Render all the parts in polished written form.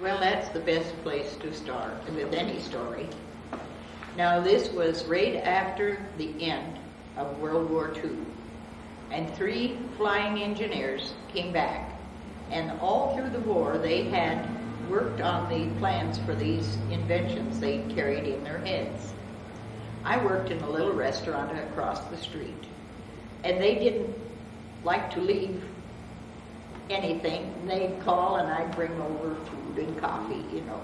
Well, that's the best place to start with any story. Now, this was right after the end of World War II, and 3 flying engineers came back, and all through the war they had worked on the plans for these inventions they carried in their heads. I worked in a little restaurant across the street, and they didn't like to leave anything. They'd call and I'd bring over food and coffee, you know.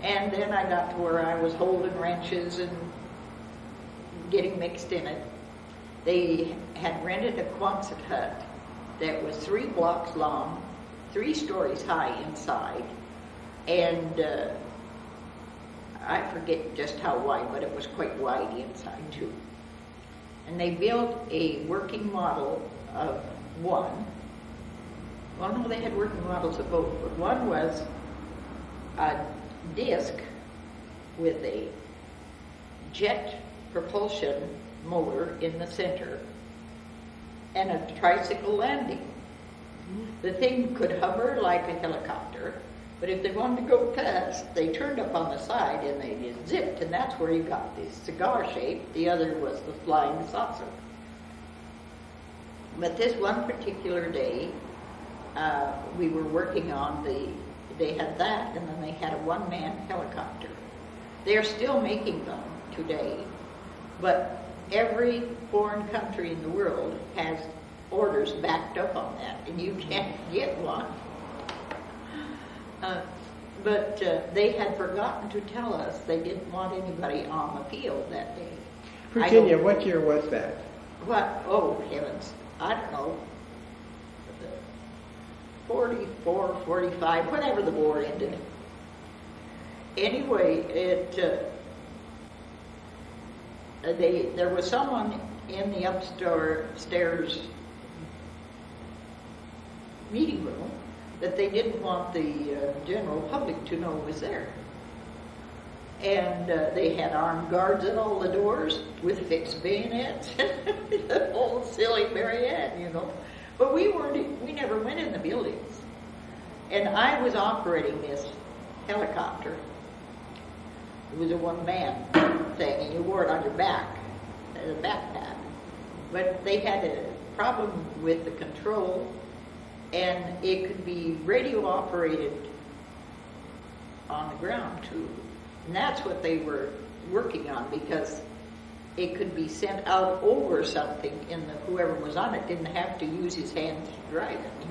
And then I got to where I was holding wrenches and getting mixed in it. They had rented a Quonset hut that was 3 blocks long, 3 stories high inside, and I forget just how wide, but it was quite wide inside too. And they built a working model of one. Well, no, they had working models of both, but one was a disc with a jet propulsion motor in the center and a tricycle landing. The thing could hover like a helicopter, but if they wanted to go past, they turned up on the side and they just zipped, and that's where you got the cigar shape. The other was the flying saucer. But this one particular day, we were working on they had that, and then they had a one-man helicopter. They're still making them today, but every foreign country in the world has orders backed up on that, and you can't get one. But they had forgotten to tell us they didn't want anybody on the field that day. Virginia, what year was that? What? Oh, heavens. I don't know. 44, 45, whenever the war ended. Anyway, there was someone in the upstairs meeting room that they didn't want the general public to know was there. And they had armed guards at all the doors with fixed bayonets, the whole silly Marianne, you know. But we never went in the buildings. And I was operating this helicopter. It was a one-man thing, and you wore it on your back, as a backpack. But they had a problem with the control, and it could be radio operated on the ground too. And that's what they were working on, because it could be sent out over something, and whoever was on it didn't have to use his hands to drive it.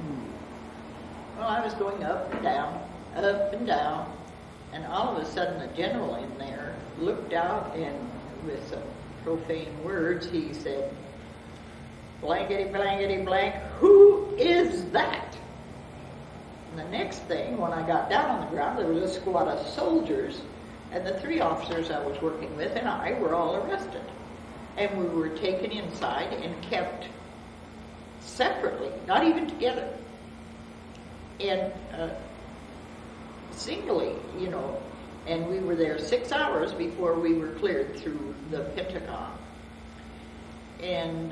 Well, I was going up and down, and all of a sudden the general in there looked out, and with some profane words he said, "Blankety, blankety, blank, who is that?" And the next thing, when I got down on the ground, there was a squad of soldiers, and the 3 officers I was working with and I were all arrested. And we were taken inside and kept separately, not even together, and singly, you know. And we were there 6 hours before we were cleared through the Pentagon. And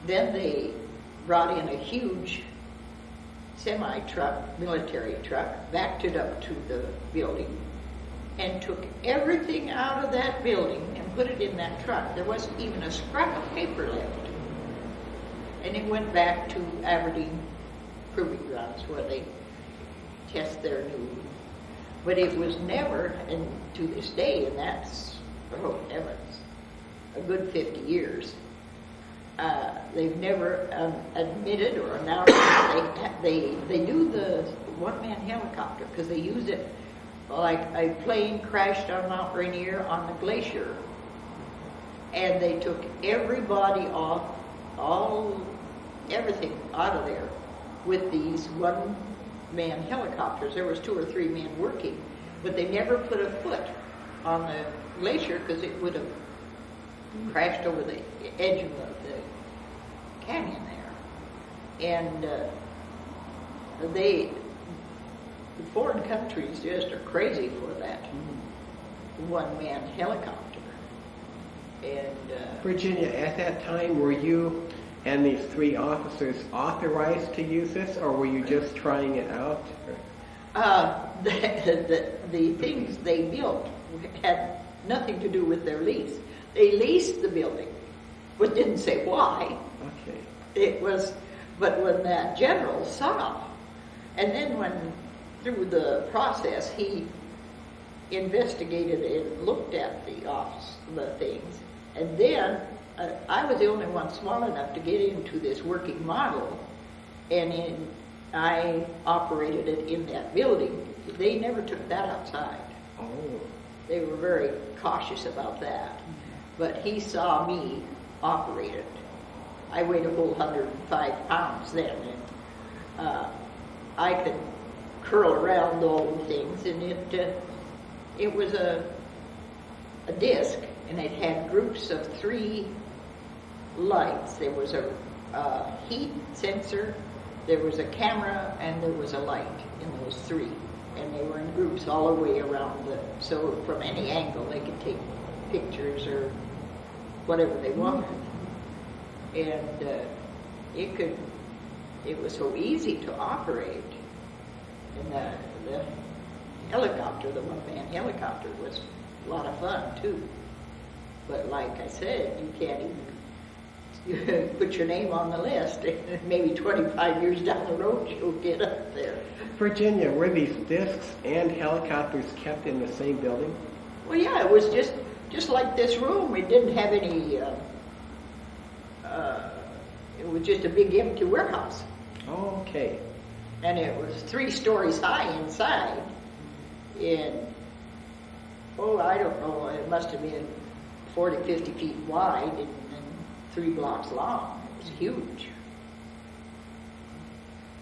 then they brought in a huge semi-truck, military truck, backed it up to the building, and took everything out of that building and put it in that truck. There wasn't even a scrap of paper left. And it went back to Aberdeen Proving Grounds, where they test their new. But it was never, and to this day, and that's, oh heavens, a good 50 years, they've never admitted or announced that they knew the one-man helicopter, because they used it like a plane crashed on Mount Rainier on the glacier, and they took everybody off, everything out of there with these one-man helicopters. There was 2 or 3 men working, but they never put a foot on the glacier, because it would have crashed over the edge of the canyon there. And the foreign countries just are crazy for that one-man helicopter. And Virginia, at that time, were you and these 3 officers authorized to use this, or were you just trying it out? The things they built had nothing to do with their lease. They leased the building, but didn't say why. Okay. It was, but when that general saw, and then when through the process he investigated and looked at the office, the things, and then I was the only one small enough to get into this working model, and I operated it in that building. They never took that outside. Oh. They were very cautious about that. But he saw me operate it. I weighed a whole 105 pounds then, and I could curl around all the things, and it was a disc, and it had groups of 3 lights. There was a heat sensor, there was a camera, and there was a light in those 3. And they were in groups all the way around so from any angle they could take pictures or whatever they wanted. And it was so easy to operate. And the helicopter, the one-man helicopter, was a lot of fun too. But like I said, you can't even put your name on the list. Maybe 25 years down the road you'll get up there. Virginia, were these discs and helicopters kept in the same building? Well, yeah, it was just like this room. It didn't have any, it was just a big empty warehouse. Oh, okay. And it was 3 stories high inside. And, I don't know, it must have been 40, 50 feet wide and 3 blocks long. It was huge.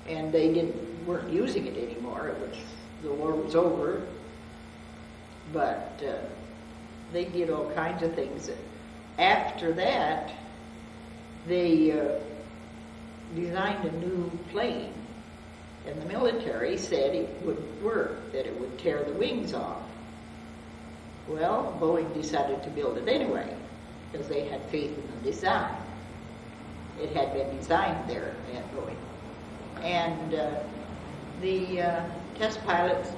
And they weren't using it anymore. The war was over. But they did all kinds of things. After that, they designed a new plane, and the military said it wouldn't work, that it would tear the wings off. Well, Boeing decided to build it anyway, because they had faith in the design. It had been designed there at Boeing. And the test pilots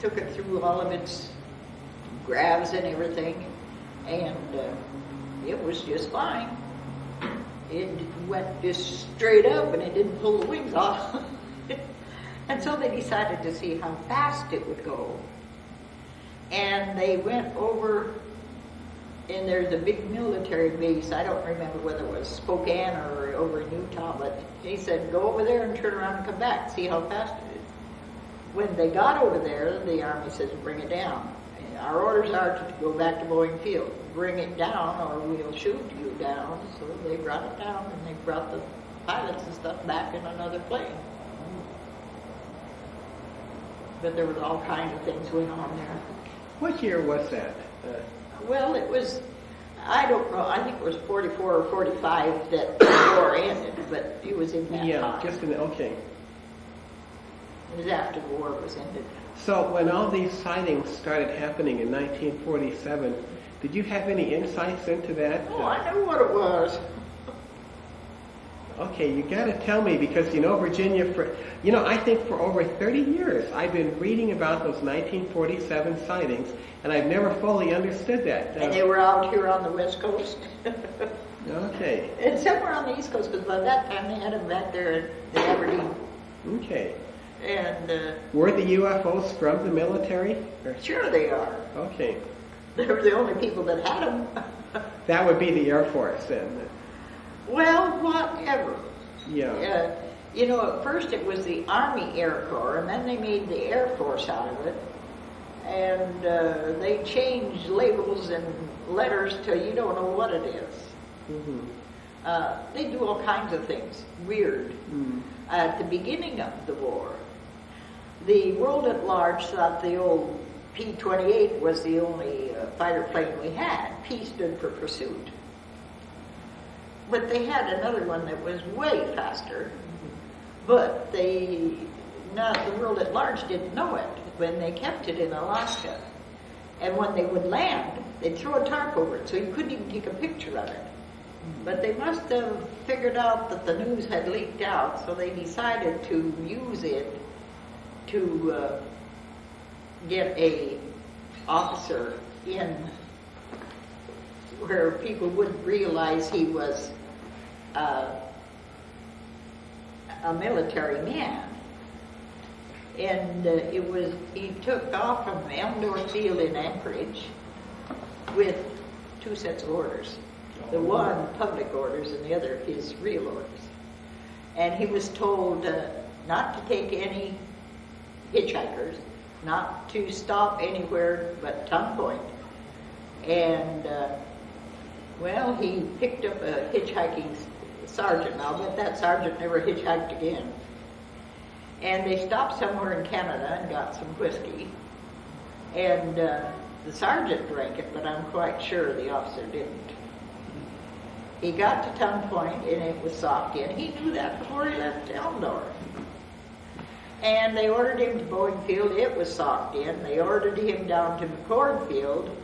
took it through all of its gravs and everything, and it was just fine. It went just straight up, and it didn't pull the wings off. And so they decided to see how fast it would go. And they went over, and there's a big military base. I don't remember whether it was Spokane or over in Utah, but he said, go over there and turn around and come back, see how fast it is. When they got over there, the Army says, bring it down. And our orders are to go back to Boeing Field. Bring it down or we'll shoot you down. So they brought it down, and they brought the pilots and stuff back in another plane. But there was all kinds of things going on there. What year was that? Well, it was, I don't know, I think it was 44 or 45 that the war ended, but it was in that time. Yeah, okay. It was after the war was ended. So when all these sightings started happening in 1947, did you have any insights into that? Oh, I knew what it was. Okay, you got to tell me, because Virginia, I think for over 30 years I've been reading about those 1947 sightings, and I've never fully understood that. And they were out here on the West Coast. Okay. And some were on the East Coast, because by that time they had them back there in Aberdeen. Okay. And were the UFOs from the military? Sure they are. Okay. They were the only people that had them. That would be the Air Force then. Well, whatever. Yeah. At first it was the Army Air Corps, and then they made the Air Force out of it. And they changed labels and letters till you don't know what it is. Mm-hmm. They do all kinds of things. Weird. Mm. At the beginning of the war, the world at large thought the old P-28 was the only fighter plane we had. P stood for pursuit. But they had another one that was way faster, but the world at large didn't know it when they kept it in Alaska. And when they would land, they'd throw a tarp over it, so you couldn't even take a picture of it. But they must have figured out that the news had leaked out, so they decided to use it to get a officer in where people wouldn't realize he was a military man. And he took off from Elmore Field in Anchorage with 2 sets of orders. The one public orders and the other his real orders. And he was told not to take any hitchhikers, not to stop anywhere but Tongue Point. And, well, he picked up a hitchhiking sergeant. I'll bet that sergeant never hitchhiked again. And they stopped somewhere in Canada and got some whiskey. And the sergeant drank it, but I'm quite sure the officer didn't. He got to Tongue Point and it was socked in. He knew that before he left Elmore. And they ordered him to Boeing Field. It was socked in. They ordered him down to McCord Field.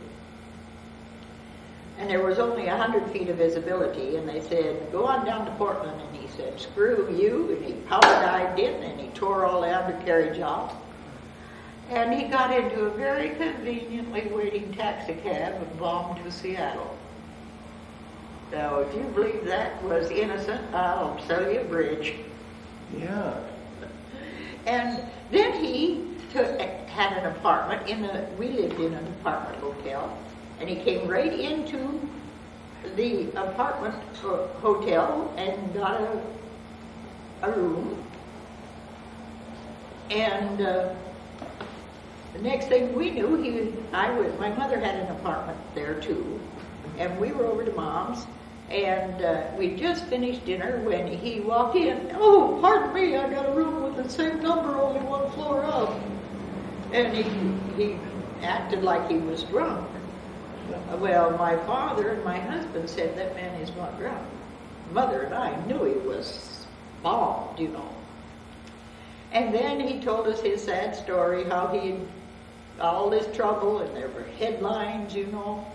And there was only 100 feet of visibility. And they said, go on down to Portland. And he said, screw you. And he power dived in and he tore all the undercarriage off. And he got into a very conveniently waiting taxi cab and bombed to Seattle. Now, if you believe that was innocent, I'll sell you a bridge. Yeah. And then he had an apartment we lived in an apartment hotel, and he came right into the apartment hotel and got a room. And the next thing we knew, my mother had an apartment there too, and we were over to Mom's. And we just finished dinner when he walked in. Oh, pardon me, I got a room with the same number, only 1 floor up. And he acted like he was drunk. Well, my father and my husband said that man is not drunk. Mother and I knew he was bombed, you know. And then he told us his sad story, how he had all this trouble, and there were headlines, you know,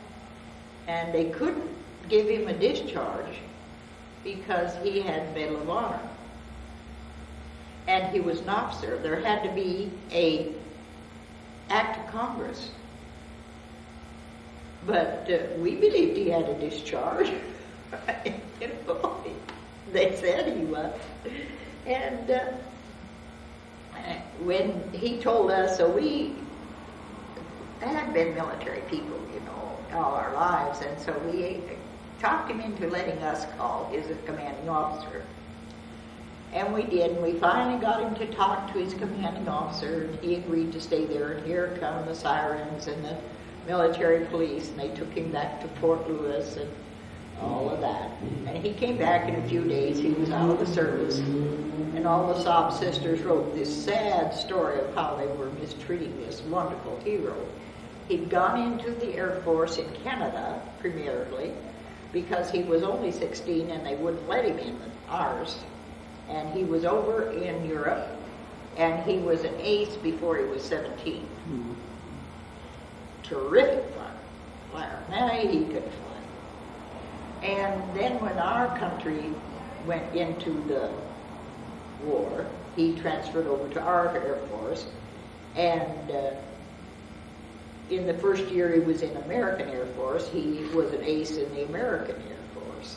and they couldn't give him a discharge because he had Medal of Honor. And he was an officer. There had to be an act of Congress. But we believed he had a discharge. You know, they said he was. And when he told us, so we had been military people, you know, all our lives, and so we talked him into letting us call his commanding officer. And we did, and we finally got him to talk to his commanding officer, and he agreed to stay there, and here come the sirens and the military police, and they took him back to Fort Lewis and all of that. And he came back in a few days. He was out of the service, and all the sob sisters wrote this sad story of how they were mistreating this wonderful hero. He'd gone into the Air Force in Canada, primarily, because he was only 16 and they wouldn't let him in ours. And he was over in Europe, and he was an ace before he was 17. Mm-hmm. Terrific flyer. Now he could fly. And then when our country went into the war, he transferred over to our Air Force, and in the first year he was in American Air Force, he was an ace in the American Air Force.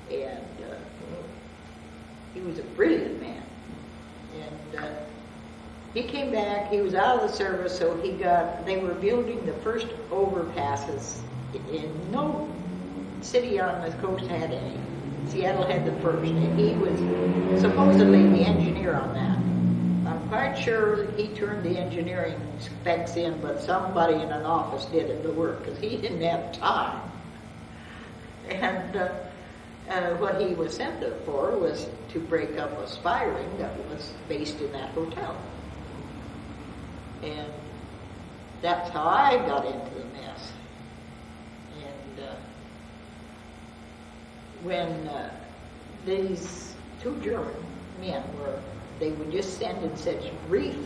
And he was a brilliant man. And he came back, he was out of the service, so they were building the first overpasses. In no city on the coast had any. Seattle had the first, and he was supposedly the engineer on that. I'm quite sure he turned the engineering specs in, but somebody in an office did the work, because he didn't have time. And what he was sent there for was to break up a spy ring that was based in that hotel. And that's how I got into the mess. And when these 2 German men they would just send in such brief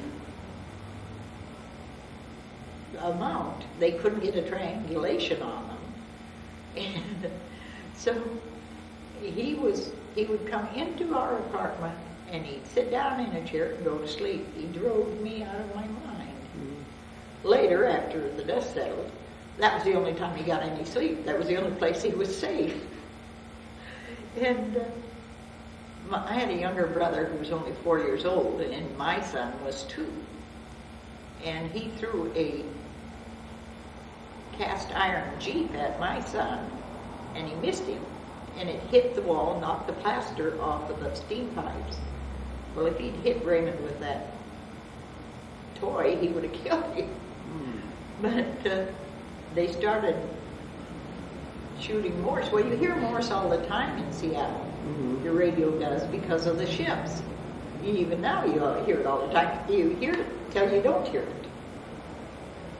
amount, they couldn't get a triangulation on them. And so he would come into our apartment and he'd sit down in a chair and go to sleep. He drove me out of my mind. Later, after the dust settled, that was the only time he got any sleep. That was the only place he was safe. And I had a younger brother who was only 4 years old, and my son was 2. And he threw a cast iron Jeep at my son, and he missed him. And it hit the wall, knocked the plaster off of the steam pipes. Well, if he'd hit Raymond with that toy, he would have killed him. But they started shooting Morse. Well, you hear Morse all the time in Seattle. The radio does, because of the ships. Even now you hear it all the time. You hear it till you don't hear it.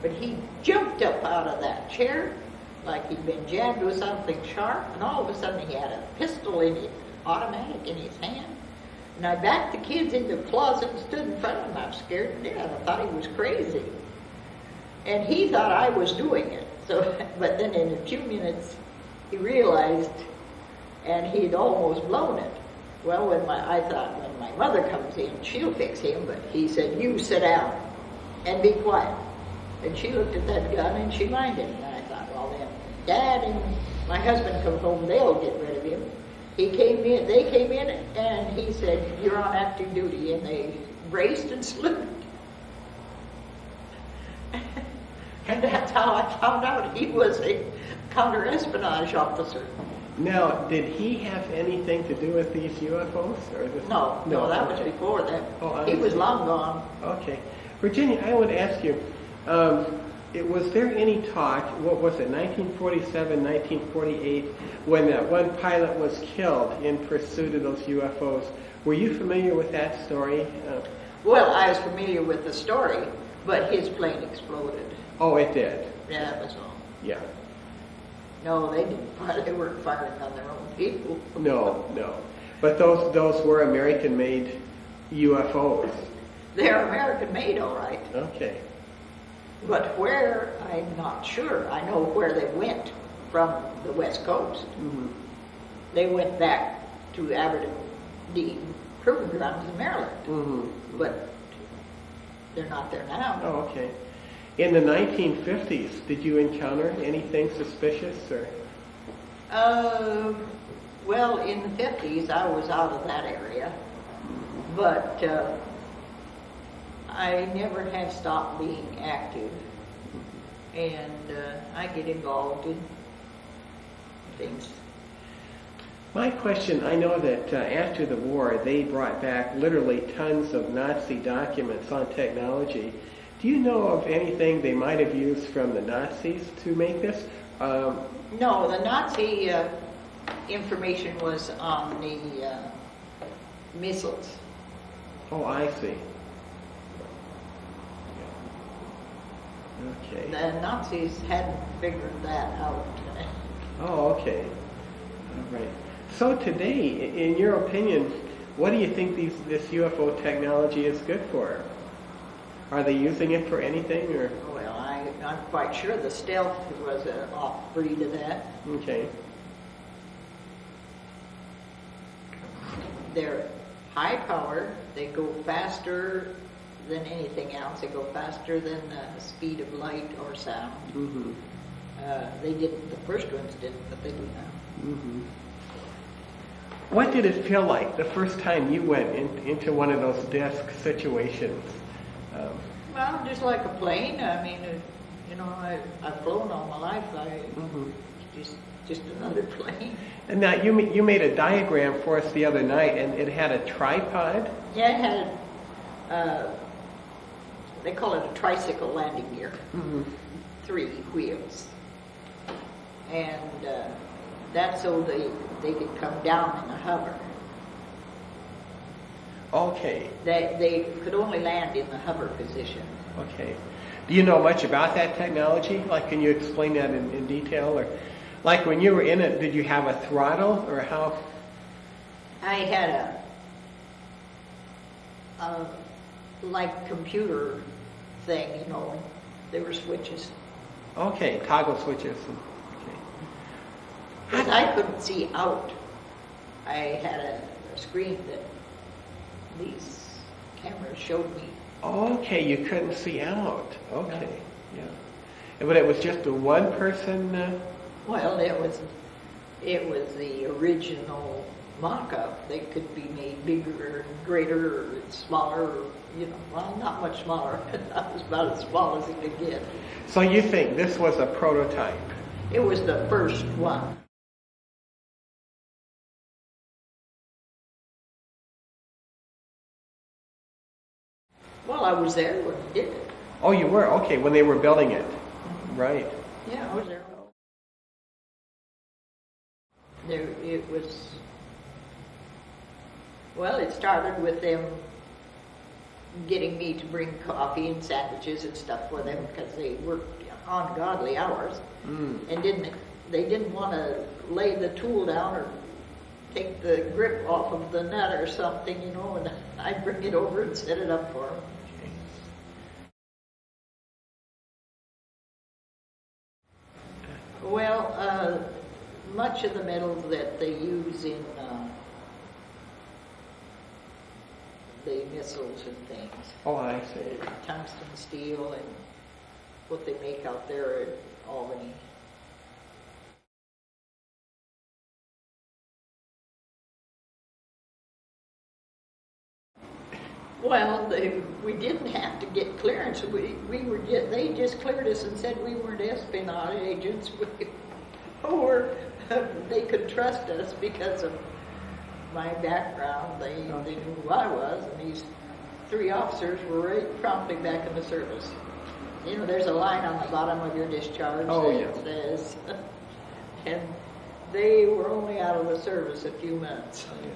But he jumped up out of that chair like he'd been jabbed with something sharp, and all of a sudden he had a pistol in it, automatic in his hand. And I backed the kids into the closet and stood in front of him. I was scared to death. I thought he was crazy. And he thought I was doing it. So, but then in a few minutes he realized, and he'd almost blown it. Well, I thought when my mother comes in, she'll fix him, but he said, "You sit down and be quiet." And she looked at that gun and she minded. And I thought, well then, Dad and my husband come home, they'll get rid of him. They came in, and he said, "You're on active duty," and they braced and saluted. And that's how I found out he was a counter-espionage officer. Now, did he have anything to do with these UFOs? Or this? No, that was before that. Oh, he was long gone. Okay. Virginia, I would ask you, was there any talk, what was it, 1947, 1948, when that one pilot was killed in pursuit of those UFOs? Were you familiar with that story? Well, I was familiar with the story, but his plane exploded. Oh, it did? Yeah, that was all. Yeah. No, they didn't fire. They weren't firing on their own people. No. But those were American-made UFOs. They're American-made, all right. Okay. But where, I'm not sure. I know where they went from the West Coast. They went back to Aberdeen Proving Grounds in Maryland. But they're not there now. Oh, okay. In the 1950s, did you encounter anything suspicious, or? Well, in the 50s, I was out of that area, but I never have stopped being active, and I get involved in things. My question, I know that after the war, they brought back literally tons of Nazi documents on technology. Do you know of anything they might have used from the Nazis to make this? No, the Nazi information was on the missiles. Oh, I see. Okay. The Nazis hadn't figured that out. Oh, okay. All right. So today, in your opinion, what do you think this UFO technology is good for? Are they using it for anything, or? Well, I'm quite sure the stealth was an off-breed of that. Okay. They're high power. They go faster than anything else. They go faster than the speed of light or sound. They didn't. The first ones didn't, but they do now. What did it feel like the first time you went into one of those desk situations? Well, just like a plane. I mean, I've flown all my life. Just another plane. And now you made a diagram for us the other night, and it had a tripod. Yeah, it had. They call it a tricycle landing gear. 3 wheels, and that's so they could come down in a hover. Okay. They could only land in the hover position. Okay. Do you know much about that technology? Like, can you explain that in detail? Or, like, when you were in it, did you have a throttle, or how? I had a like computer thing, there were switches. Okay, toggle switches. Okay. Because I couldn't see out. I had a screen that these cameras showed me. Okay, you couldn't see out. Okay, yeah. But it was just a one person. Well, it was the original mock-up. They could be made bigger and greater or smaller, or, well, not much smaller. That was about as small as it could get. So you think this was a prototype? It was the first one. Well, I was there when they did it. Oh, you were? Okay, when they were building it. Right. Yeah, I was there. It was, well, it started with them getting me to bring coffee and sandwiches and stuff for them because they worked ungodly hours and they didn't want to lay the tool down or take the grip off of the nut or something, and I'd bring it over and set it up for them. Well, much of the metal that they use in the missiles and things. Oh, I see. Tungsten steel and what they make out there at Albany. Well, we didn't have to get clearance. They just cleared us and said we weren't espionage agents. They could trust us because of my background. They knew who I was, and these 3 officers were right promptly back in the service. There's a line on the bottom of your discharge that says, and they were only out of the service a few months. Yeah.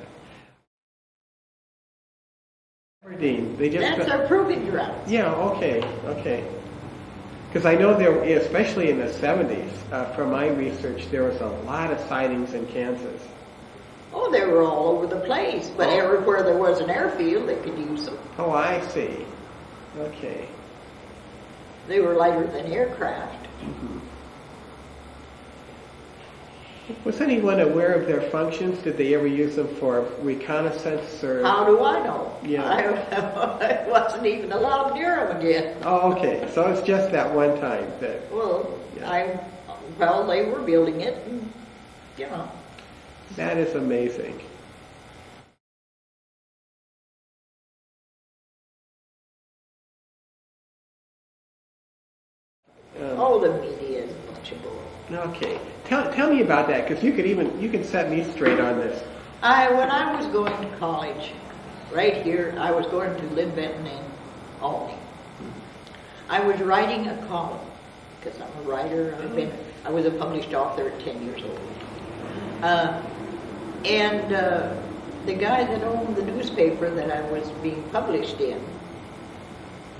Aberdeen. That's our proving grounds. Yeah, okay. Because I know there, especially in the 70s, from my research, there was a lot of sightings in Kansas. Oh, they were all over the place, but everywhere there was an airfield, they could use them. Oh, I see. Okay. They were lighter than aircraft. Mm-hmm. Was anyone aware of their functions? Did they ever use them for reconnaissance or? How do I know? Yeah. I wasn't even allowed near them again. Oh, okay. So it's just that one time that. Well, yeah. They were building it, and, That is amazing. The media is a bunch of bull. Okay. Tell me about that, because you can set me straight on this. When I was going to college, right here, I was going to Lynn Benton in Albany. I was writing a column, because I'm a writer. I was a published author at 10 years old. The guy that owned the newspaper that I was being published in,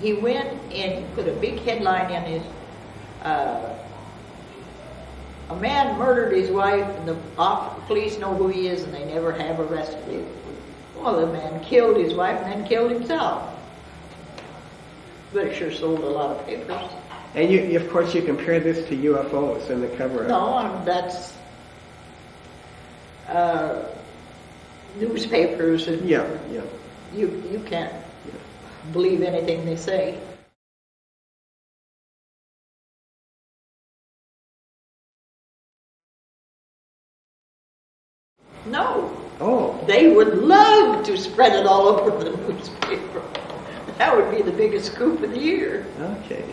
he went and he put a big headline in his, a man murdered his wife and the police know who he is and they never have arrested him. Well, the man killed his wife and then killed himself. But it sure sold a lot of papers. And you of course, you compare this to UFOs in the cover-up. No, that's newspapers. And Yeah. You can't believe anything they say. No. Oh. They would love to spread it all over the newspaper. That would be the biggest scoop of the year. Okay.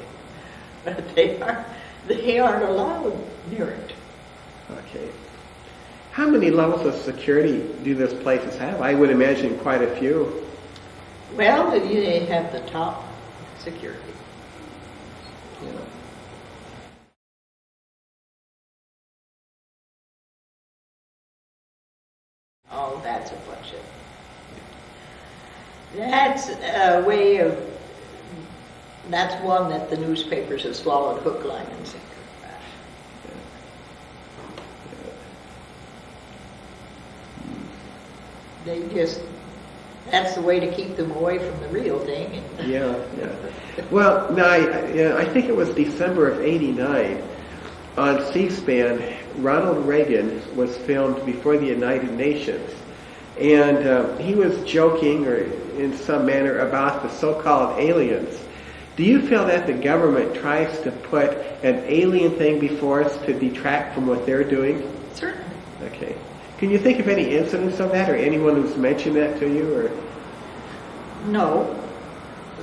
But they aren't allowed near it. Okay. How many levels of security do those places have? I would imagine quite a few. Well, you have the top security. Yeah. Oh, that's a bunch of... That's a way of... That's one that the newspapers have swallowed hook, line, and sinker. They just... That's the way to keep them away from the real thing. Yeah. Well, now, I think it was December of '89 on C-SPAN, Ronald Reagan was filmed before the United Nations. and he was joking, or in some manner, about the so-called aliens. Do you feel that the government tries to put an alien thing before us to detract from what they're doing? Certainly. Okay. Can you think of any incidents of that, or anyone who's mentioned that to you, or? No,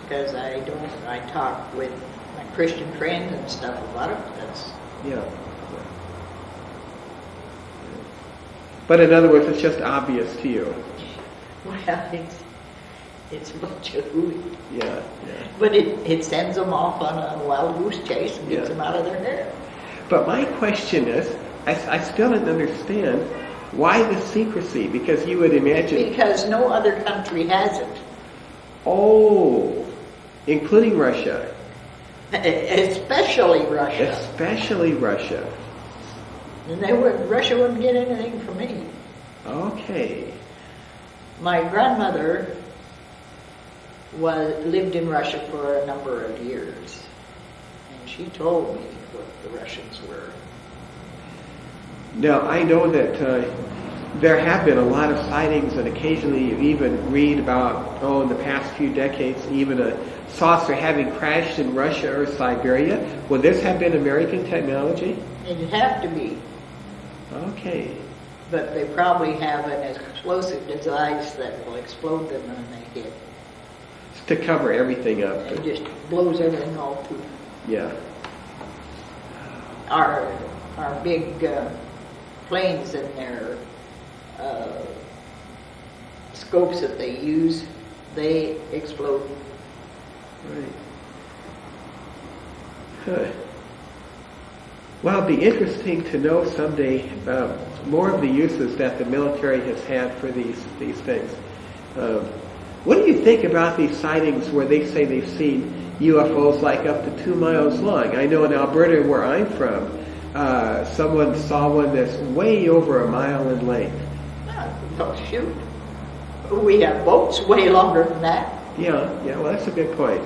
because I talk with my Christian friends and stuff about it. That's Yeah. But in other words, it's just obvious to you. well, it's a bunch of hooey. Yeah. But it sends them off on a wild goose chase and gets Yeah. them out of their hair. But my question is, I still don't understand why the secrecy, because you would imagine... Because no other country has it. Oh, including Russia. Especially Russia. Especially Russia. And Russia wouldn't get anything from me. Okay. My grandmother lived in Russia for a number of years, and she told me what the Russians were. Now, I know that there have been a lot of sightings, and occasionally you even read about, in the past few decades, even a saucer having crashed in Russia or Siberia. Would this have been American technology? It'd have to be. Okay. But they probably have an explosive device that will explode them when they hit. To cover everything up. It just blows everything all through. Yeah. Our big planes and their scopes that they use, they explode. Right. Huh. Well, it'd be interesting to know someday more of the uses that the military has had for these things. What do you think about these sightings where they say they've seen UFOs like up to 2 miles long? I know in Alberta, where I'm from, someone saw one that's way over 1 mile in length. Oh, shoot. We have boats way longer than that. Yeah, well, that's a good point.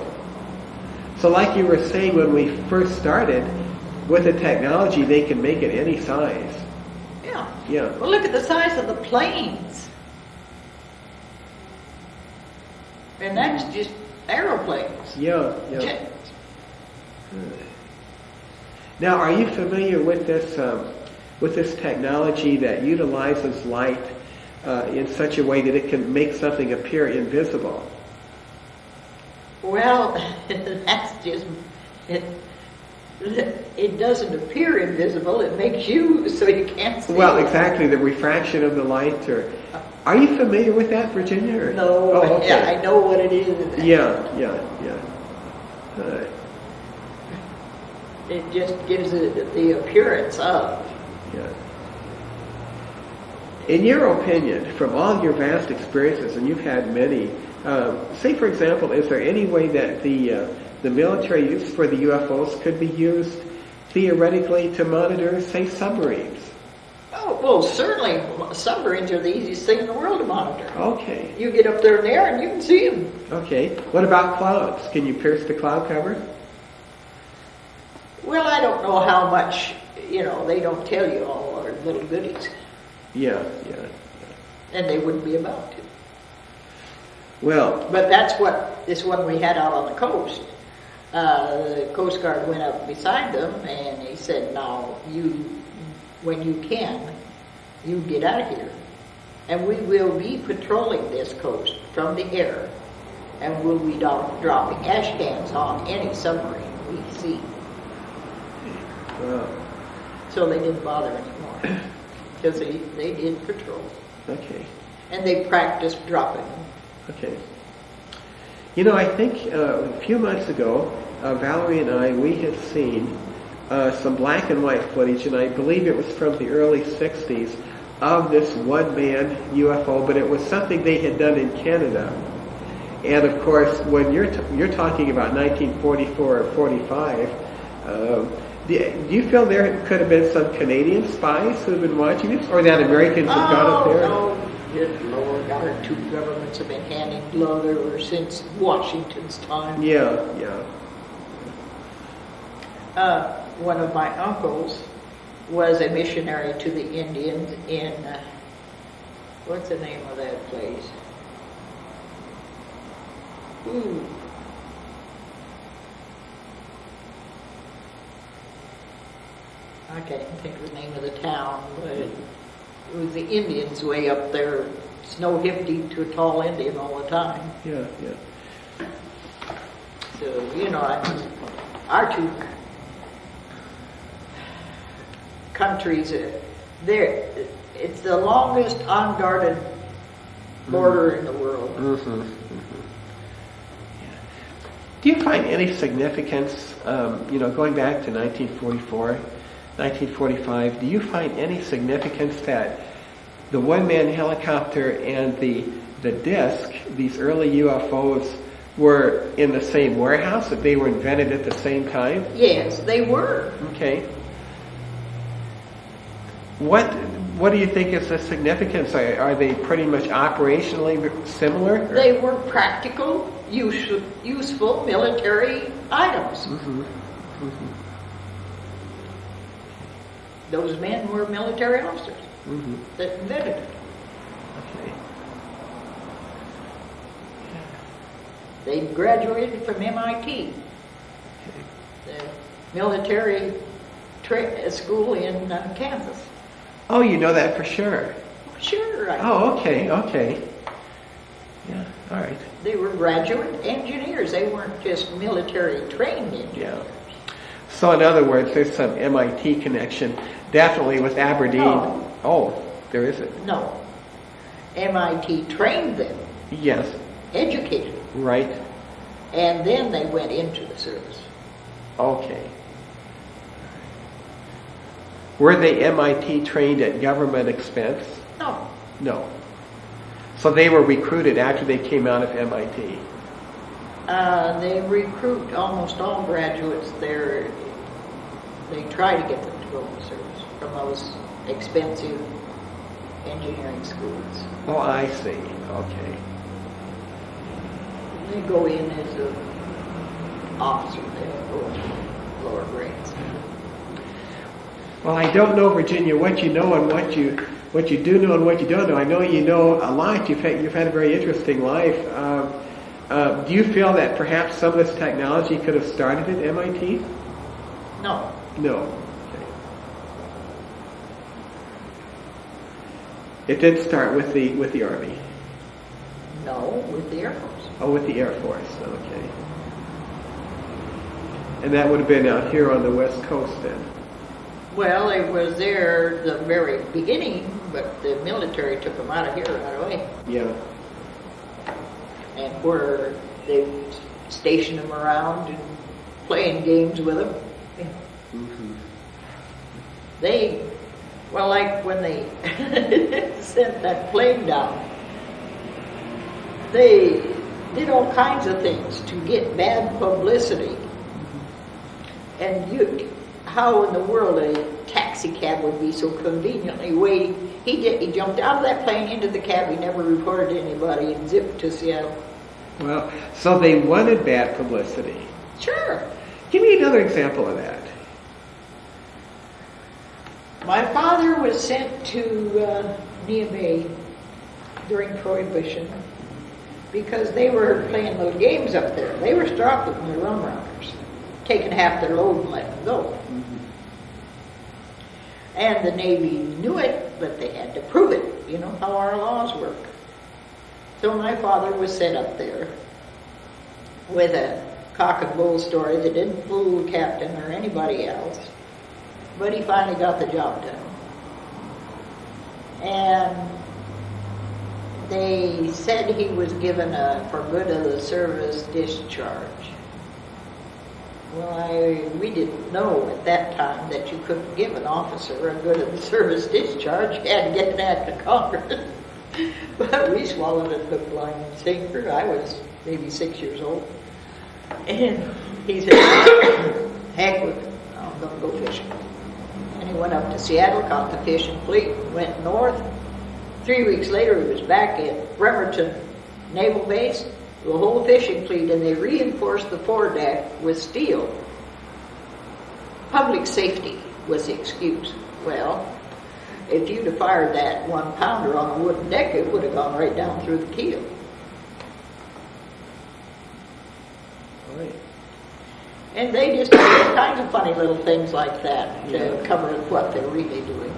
So like you were saying when we first started, with the technology, they can make it any size. Yeah. Well, look at the size of the planes. And that's just aeroplanes. Yeah. Jets. Now, are you familiar with this technology that utilizes light in such a way that it can make something appear invisible? Well, that's just it doesn't appear invisible. It makes you so you can't see. Well, exactly, the refraction of the light. Are you familiar with that, Virginia? Or? No, Oh, okay. yeah, I know what it is. Yeah. It just gives it the appearance of. Yeah. In your opinion, from all your vast experiences, and you've had many, say for example, is there any way that the military use for the UFOs could be used theoretically to monitor, say, submarines? Oh, well, certainly submarines are the easiest thing in the world to monitor. Okay. You get up there in the air and you can see them. Okay. What about clouds? Can you pierce the cloud cover? Well, I don't know how much, they don't tell you all our little goodies. Yeah. And they wouldn't be about to. Well. But that's what this one we had out on the coast. The Coast Guard went up beside them and he said, now, when you can, you get out of here. And we will be patrolling this coast from the air. And we'll be dropping ash cans on any submarine we see. Wow. So they didn't bother anymore. Because they did patrol. Okay. And they practiced dropping them. Okay. I think a few months ago, Valerie and I, we had seen some black and white footage, and I believe it was from the early 60s, of this one-man UFO, but it was something they had done in Canada. And of course, when you're talking about 1944 or 45, do you feel there could have been some Canadian spies who have been watching this, or that Americans have gone up there? No, good Lord, our two governments have been handing blood ever since Washington's time. Yeah. One of my uncles was a missionary to the Indians What's the name of that place? Ooh. I can't think of the name of the town, but it was the Indians way up there. It's no hip deep to a tall Indian all the time. Yeah, yeah. So, you know, our two countries, it's the longest unguarded border in the world. Mm-hmm. Mm-hmm. Yeah. Do you find any significance, going back to 1944, 1945, do you find any significance that the one-man helicopter and the disc, these early UFOs, were in the same warehouse, that they were invented at the same time? Yes, they were. Okay. What do you think is the significance? Are they pretty much operationally similar? They were practical, useful military items. Mm-hmm. Mm-hmm. Those men were military officers Mm-hmm. that invented it. Okay. They graduated from MIT, the military school in Kansas. Oh, you know that for sure. Sure. Okay. Yeah, all right. They were graduate engineers. They weren't just military trained engineers. Yeah. So in other words, there's some MIT connection, definitely with Aberdeen. No. Oh, there isn't. No. MIT trained them, Yes. educated them, Right. and then they went into the service. Okay. Were they MIT trained at government expense? No. No. So they were recruited after they came out of MIT. They recruit almost all graduates there. They try to get them to go into service from those expensive engineering schools. Oh, I see. Okay. They go in as an officer. They don't go in lower grades. Well, I don't know, Virginia, what you know and what you do know and what you don't know. I know you know a lot. You've had a very interesting life. Do you feel that perhaps some of this technology could have started at MIT? No. No. Okay. It did start with the Army. No, with the Air Force. Oh, with the Air Force. Okay. And that would have been out here on the West Coast then. Well, it was there the very beginning, but the military took them out of here right away. Yeah. And where they stationed them around and playing games with them. Yeah. Mm-hmm. Like when they sent that plane down, they did all kinds of things to get bad publicity. And how in the world a taxi cab would be so conveniently waiting? He jumped out of that plane into the cab. He never reported to anybody and zipped to Seattle. Well, so they wanted bad publicity. Sure. Give me another example of that. My father was sent to Niamey during Prohibition because they were playing those games up there. They were stopping the rum rounders, taking half their load and letting them go. Mm-hmm. And the Navy knew it, but they had to prove it. You know how our laws work. So my father was sent up there with a cock and bull story that didn't fool the captain or anybody else. But he finally got the job done. And they said he was given a for good of the service discharge. Well, we didn't know at that time that you couldn't give an officer a good of the service discharge. You had to get an act of Congress. But we swallowed it hook, line, and sinker. I was maybe 6 years old. And he said, heck with it, I'm going to go fishing. And he went up to Seattle, caught the fishing fleet, went north. 3 weeks later, he was back at Bremerton Naval Base, the whole fishing fleet, and they reinforced the foredeck with steel. Public safety was the excuse. Well, if you'd have fired that 1 pounder on a wooden deck, it would have gone right down through the keel. Right. And they just do all kinds of funny little things like that to cover what they're really doing.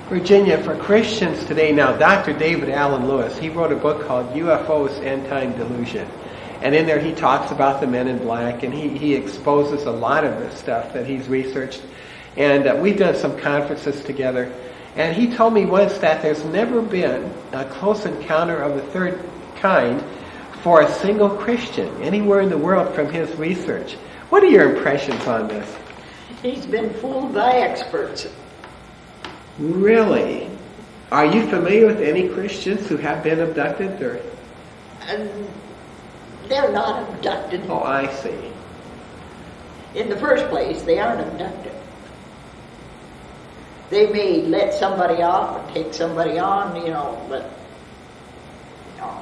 Virginia, for Christians today now, Dr. David Allen Lewis, he wrote a book called UFOs, End Time Delusion. And in there he talks about the men in black, and he exposes a lot of this stuff that he's researched. And we've done some conferences together. And he told me once that there's never been a close encounter of the third kind for a single Christian anywhere in the world from his research. What are your impressions on this? He's been fooled by experts. Really? Are you familiar with any Christians who have been abducted? Or? They're not abducted. Oh, I see. In the first place, they aren't abducted. They may let somebody off or take somebody on, but no,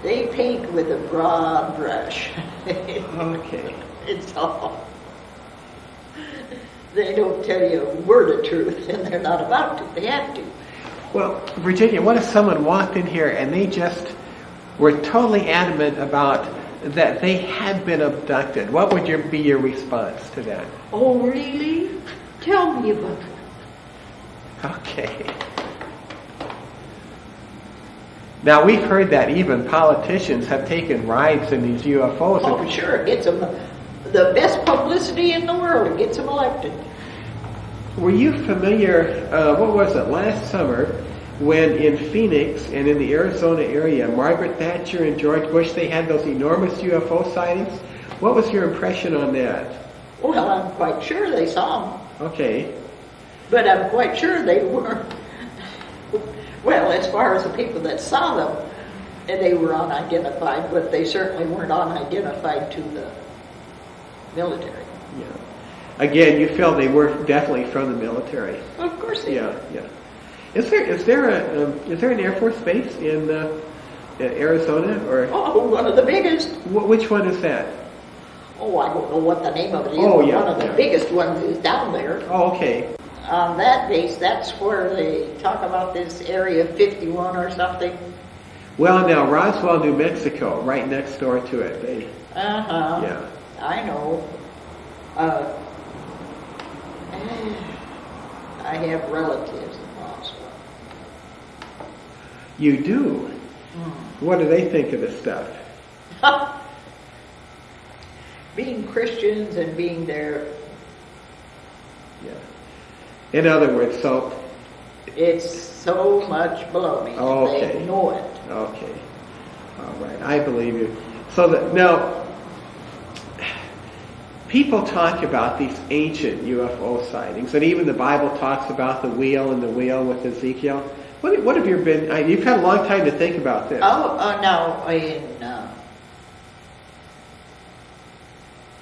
they paint with a broad brush. Okay. It's all. They don't tell you a word of truth, and they're not about to. They have to. Well, Virginia, what if someone walked in here and they just were totally adamant about that they had been abducted? What would be your response to that? Oh, really? Tell me about it. Okay. Now, we've heard that even politicians have taken rides in these UFOs. Oh, sure, it gets them the best publicity in the world. It gets them elected. Were you familiar, what was it, last summer, when in Phoenix and in the Arizona area, Margaret Thatcher and George Bush, they had those enormous UFO sightings? What was your impression on that? Well, I'm quite sure they saw them. Okay. But I'm quite sure they weren't. Well, as far as the people that saw them, and they were unidentified, but they certainly weren't unidentified to the military. Yeah. Again, you feel they were definitely from the military. Well, of course they Yeah, were. yeah. Is there an Air Force base in Arizona or? Oh, one of the biggest. Which one is that? Oh, I don't know what the name of it is. Oh, but yeah, one of the biggest ones is down there. Oh, okay. On that base, that's where they talk about this Area 51 or something. Well, now Roswell, New Mexico, right next door to it. Uh-huh. Yeah. I know. I have relatives in Roswell. You do? What do they think of this stuff? Being Christians and being there, Yeah. In other words, so. it's so much baloney. Oh, okay. They know it. Okay. All right. I believe you. So that now, people talk about these ancient UFO sightings, and even the Bible talks about the wheel and the wheel with Ezekiel. What have you been? You've had a long time to think about this. No,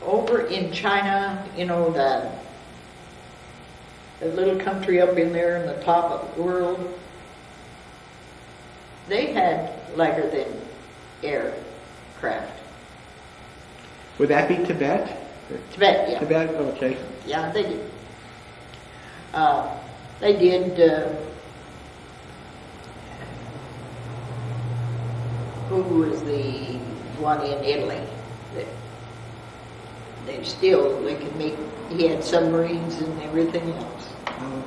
over in China, the little country up in there in the top of the world, they had lighter than aircraft. Would that be Tibet? Tibet, yeah. Tibet, okay. Yeah, they did. They did. Who was the one in Italy? They could make. He had submarines and everything else.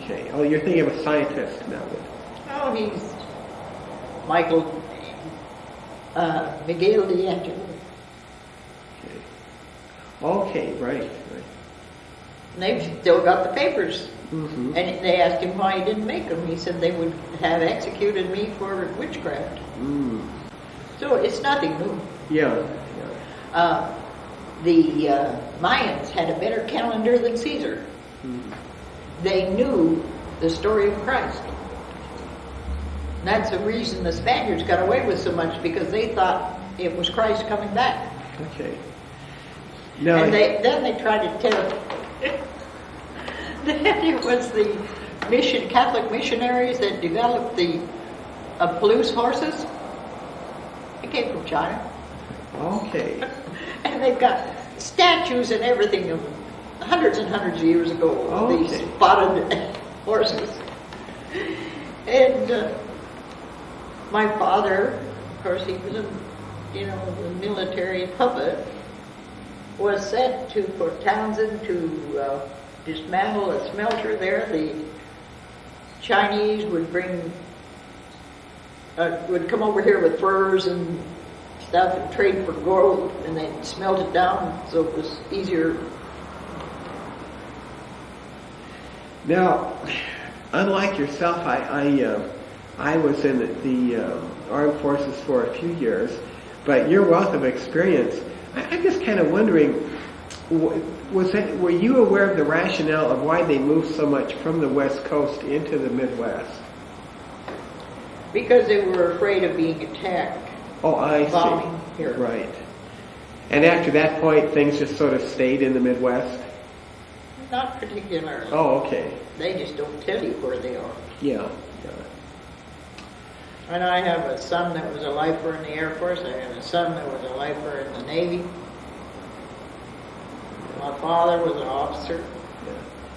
Okay. Oh, you're thinking of a scientist now. Oh, he's Miguel D'Angelo. Okay, right. And they've still got the papers. Mm-hmm. And they asked him why he didn't make them. He said they would have executed me for witchcraft. Mm. So it's nothing new. Yeah. The Mayans had a better calendar than Caesar. Mm. They knew the story of Christ. And that's the reason the Spaniards got away with so much, because they thought it was Christ coming back. Okay. Now, And then they tried to tell. Then it was the Catholic missionaries that developed the Palouse horses. They came from China. okay. And they've got statues and everything of them. hundreds and hundreds of years ago, Okay. these spotted horses. And my father, of course, he was a military puppet, was sent to Port Townsend to dismantle a smelter there. The Chinese would would come over here with furs and stuff and trade for gold, and they'd smelt it down so it was easier. Now, unlike yourself, I was in the armed forces for a few years, but your wealth of experience, I'm just kind of wondering, were you aware of the rationale of why they moved so much from the West Coast into the Midwest? Because they were afraid of being attacked. Oh, I see. Bombing here. Right. And after that point, things just sort of stayed in the Midwest? Not particularly. Oh, okay. They just don't tell you where they are. Yeah. And I have a son that was a lifer in the Air Force. I have a son that was a lifer in the Navy. My father was an officer.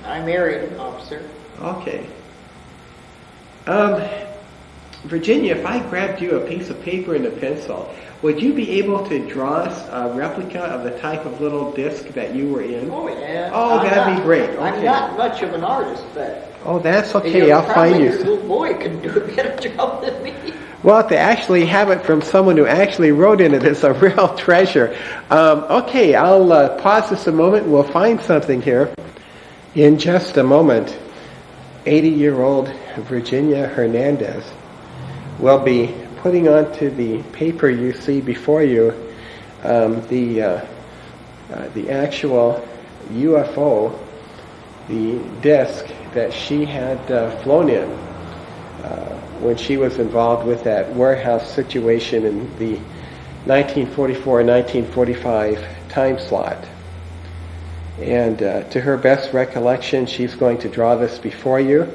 I married an officer. Okay. Virginia, if I grabbed you a piece of paper and a pencil, would you be able to draw us a replica of the type of little disc that you were in? Oh, yeah. Oh, that'd be great. Okay. I'm not much of an artist, but... Oh, that's okay. I'll find you. Your little boy can do a better job than me. Well, to actually have it from someone who actually wrote in it is a real treasure. Okay, I'll pause this a moment. We'll find something here in just a moment. 80-year-old Virginia Hernandez will be putting onto the paper you see before you the actual UFO, the disc that she had flown in when she was involved with that warehouse situation in the 1944-1945 time slot. And to her best recollection, she's going to draw this before you,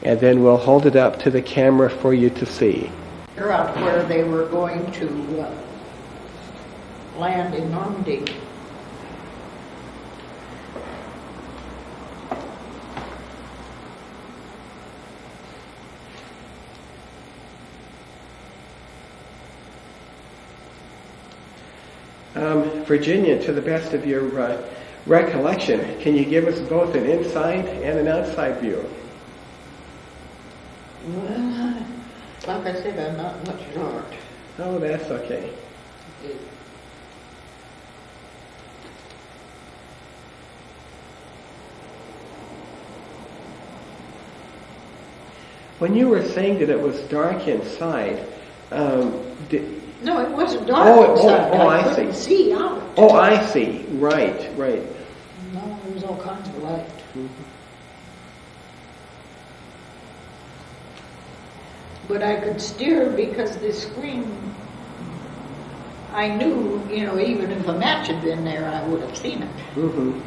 and then we'll hold it up to the camera for you to see. They're out where they were going to land in Normandy. Virginia, to the best of your recollection, can you give us both an inside and an outside view? Well, like I said, I'm not much art. Oh, that's okay. When you were saying that it was dark inside, No, it wasn't dark inside. I couldn't see. see out. Oh, I see. Right. No, there was all kinds of light. Mm-hmm. But I could steer because the screen, I knew, even if a match had been there, I would have seen it. Mm-hmm.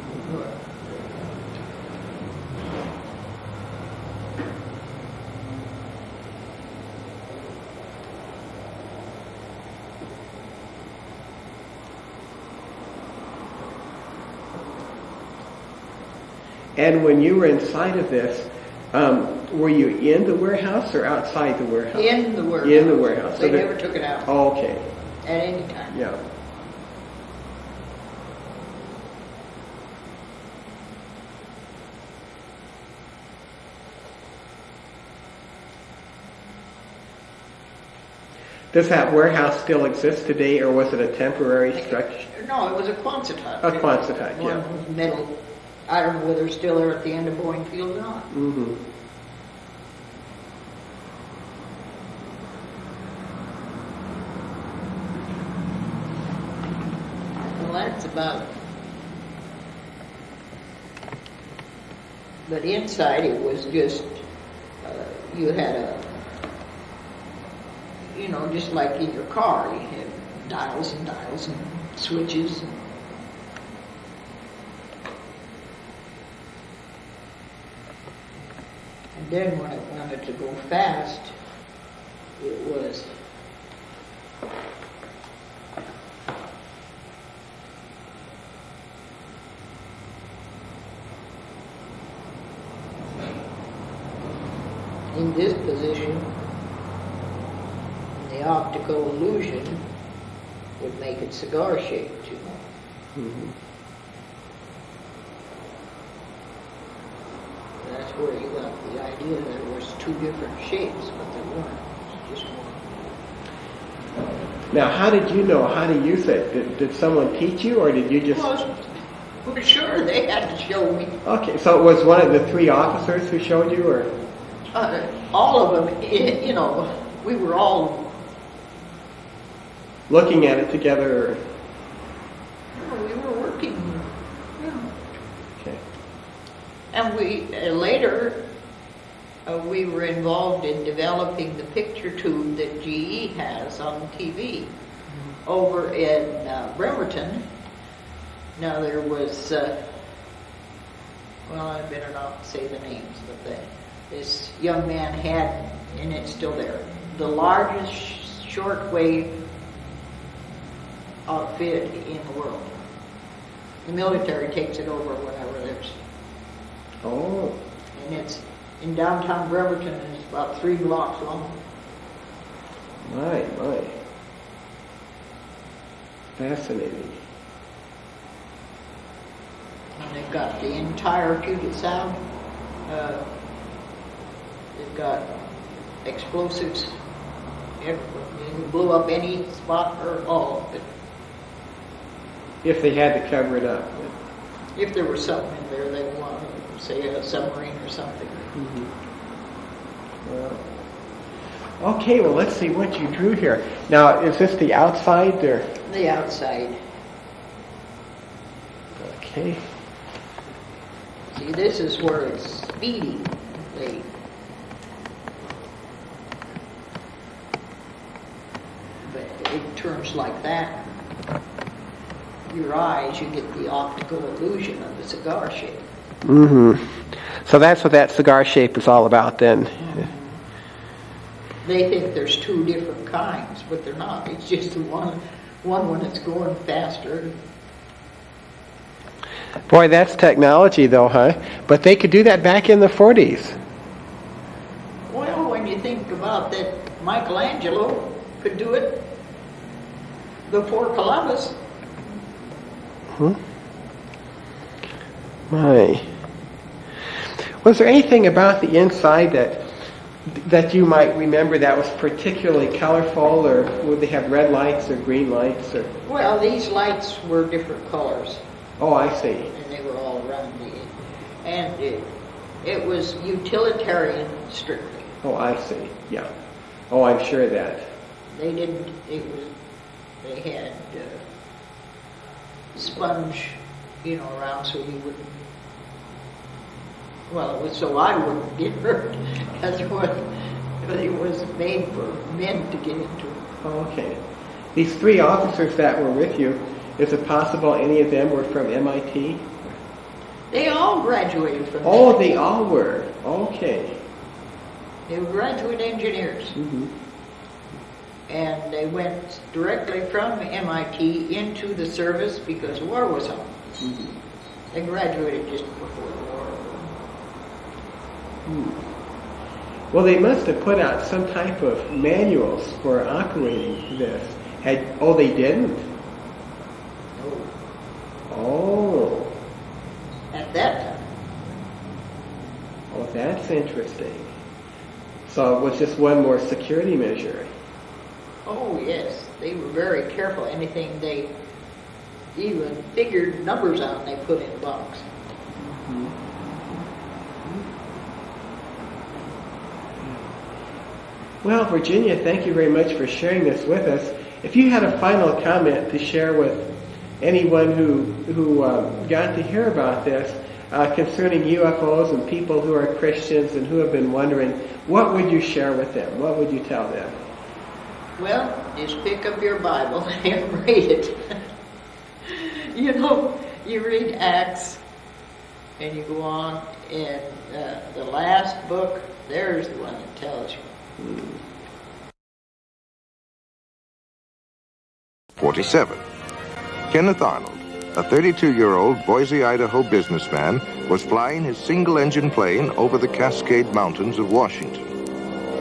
And when you were inside of this, were you in the warehouse or outside the warehouse? In the warehouse. In the warehouse. They never took it out. Oh, okay. At any time. Yeah. Does that warehouse still exist today, or was it a temporary structure? No, it was a Quonset hut. A Quonset hut, yeah. One was metal. I don't know whether it's still there at the end of Boeing Field or not. Mm-hmm. Well, that's about. But inside it was just, you had just like in your car, you had dials and dials and switches. And then when it wanted to go fast, it was in this position, the optical illusion would make it cigar-shaped, you know. Mm-hmm. That's where you got the idea there was two different shapes, but there weren't. It was just one. Now, how did you know how to use it? Did someone teach you, or did you just... Well, for sure, they had to show me. Okay, so it was one of the three officers who showed you, or... All of them, you know, we were all... looking at it together, or... We were working, you know. Okay. And we, later, we were involved in developing the picture tube that GE has on TV. Over in Bremerton. Now there was, well, I better not say the names, but this young man had, and it's still there, the largest shortwave outfit in the world. The military takes it over whenever there's. Oh. And it's in downtown Bremerton, and it's about 3 blocks long. My. Fascinating. And they've got the entire Puget Sound. They've got explosives. They blew up any spot or all of it. If they had to cover it up. If there was something in there they wanted, say a submarine or something. Mm-hmm. Okay, well, let's see what you drew here. Now, is this the outside or? The outside. Okay. See, this is where it's speeding. But it turns like that. Your eyes, you get the optical illusion of the cigar shape. Mm-hmm. So that's what that cigar shape is all about then. Mm-hmm. They think there's two different kinds, but they're not. It's just the one when it's going faster. Boy, that's technology though, huh? But they could do that back in the 40s. Well, when you think about that, Michelangelo could do it before Columbus. Hmm? My. Was there anything about the inside that you might remember that was particularly colorful, or would they have red lights or green lights? Or? Well, these lights were different colors. Oh, I see. And they were all around and it was utilitarian strictly. Oh, I see. Yeah. Oh, I'm sure of that. They didn't, they had sponge, around so you wouldn't, well, it was so I wouldn't get hurt. That's what it was made for men to get into. Oh, okay. These three officers that were with you, is it possible any of them were from MIT? They all graduated from Oh, MIT. they all were. Okay. They were graduate engineers. Mm-hmm. And they went directly from MIT into the service because war was on. Mm-hmm. They graduated just before the war. Well, they must have put out some type of manuals for operating this. They didn't? No. Oh. At that time. Oh, that's interesting. So it was just one more security measure. Oh, yes. They were very careful. Anything they even figured numbers out, they put in a box. Mm-hmm. Well, Virginia, thank you very much for sharing this with us. If you had a final comment to share with anyone who got to hear about this concerning UFOs and people who are Christians and who have been wondering, what would you share with them? What would you tell them? Well, just pick up your Bible and read it. You read Acts and you go on, and the last book, there's the one that tells you. 47. Kenneth Arnold, a 32-year-old Boise, Idaho businessman, was flying his single-engine plane over the Cascade Mountains of Washington.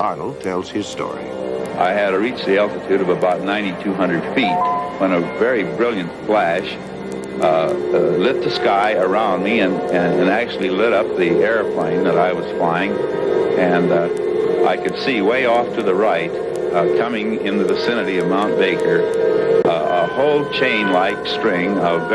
Arnold tells his story. I had reached the altitude of about 9,200 feet when a very brilliant flash lit the sky around me and actually lit up the airplane that I was flying. And I could see way off to the right, coming in the vicinity of Mount Baker, a whole chain-like string of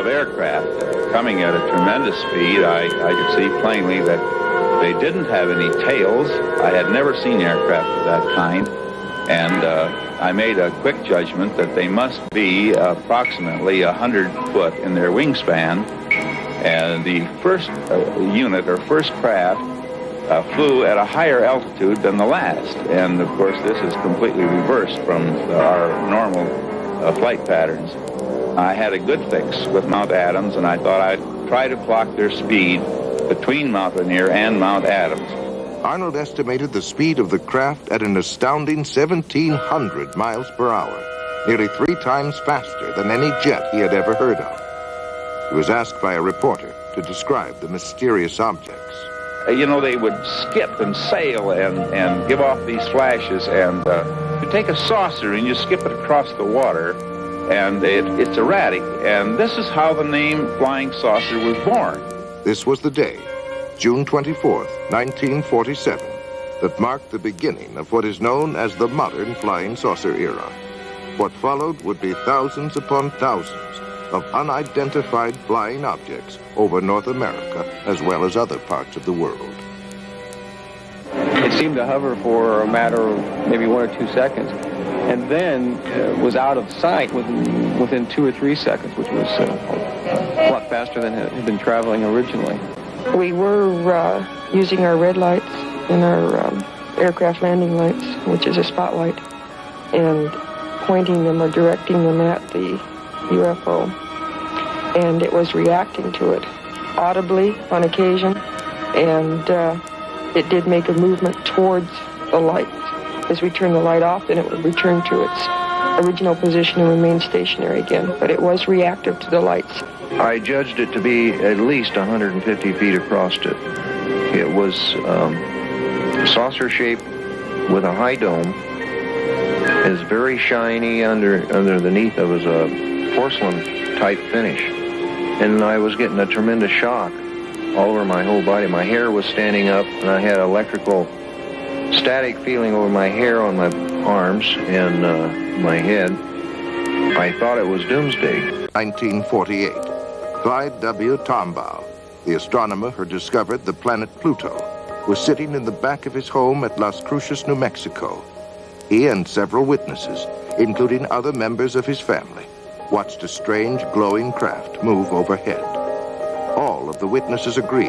aircraft coming at a tremendous speed. I could see plainly that they didn't have any tails. I had never seen aircraft of that kind, and I made a quick judgment that they must be approximately 100 foot in their wingspan. And the first unit or first craft flew at a higher altitude than the last. And of course, this is completely reversed from our normal flight patterns. I had a good fix with Mount Adams, and I thought I'd try to clock their speed between Mount Rainier and Mount Adams. Arnold estimated the speed of the craft at an astounding 1,700 miles per hour, nearly 3 times faster than any jet he had ever heard of. He was asked by a reporter to describe the mysterious objects. You know, they would skip and sail and give off these flashes, and you take a saucer and you skip it across the water, and it's erratic. And this is how the name Flying Saucer was born. This was the day, June 24th, 1947, that marked the beginning of what is known as the modern flying saucer era. What followed would be thousands upon thousands of unidentified flying objects over North America as well as other parts of the world. It seemed to hover for a matter of maybe 1 or 2 seconds, and then was out of sight within 2 or 3 seconds, which was a lot faster than it had been traveling originally. We were using our red lights and our aircraft landing lights, which is a spotlight, and pointing them or directing them at the UFO. And it was reacting to it audibly on occasion, and it did make a movement towards the light. As we turned the light off, then it would return to its original position and remain stationary again, but it was reactive to the lights. I judged it to be at least 150 feet across it. It was saucer-shaped with a high dome. It was very shiny underneath. It was a porcelain-type finish. And I was getting a tremendous shock all over my whole body. My hair was standing up, and I had electrical static feeling over my hair on my arms and my head. I thought it was doomsday. 1948. Clyde W. Tombaugh, the astronomer who discovered the planet Pluto, was sitting in the back of his home at Las Cruces, New Mexico. He and several witnesses, including other members of his family, watched a strange glowing craft move overhead. All of the witnesses agreed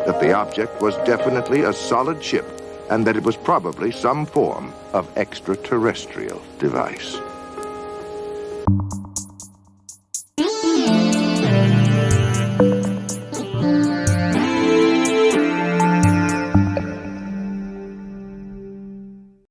that the object was definitely a solid ship and that it was probably some form of extraterrestrial device.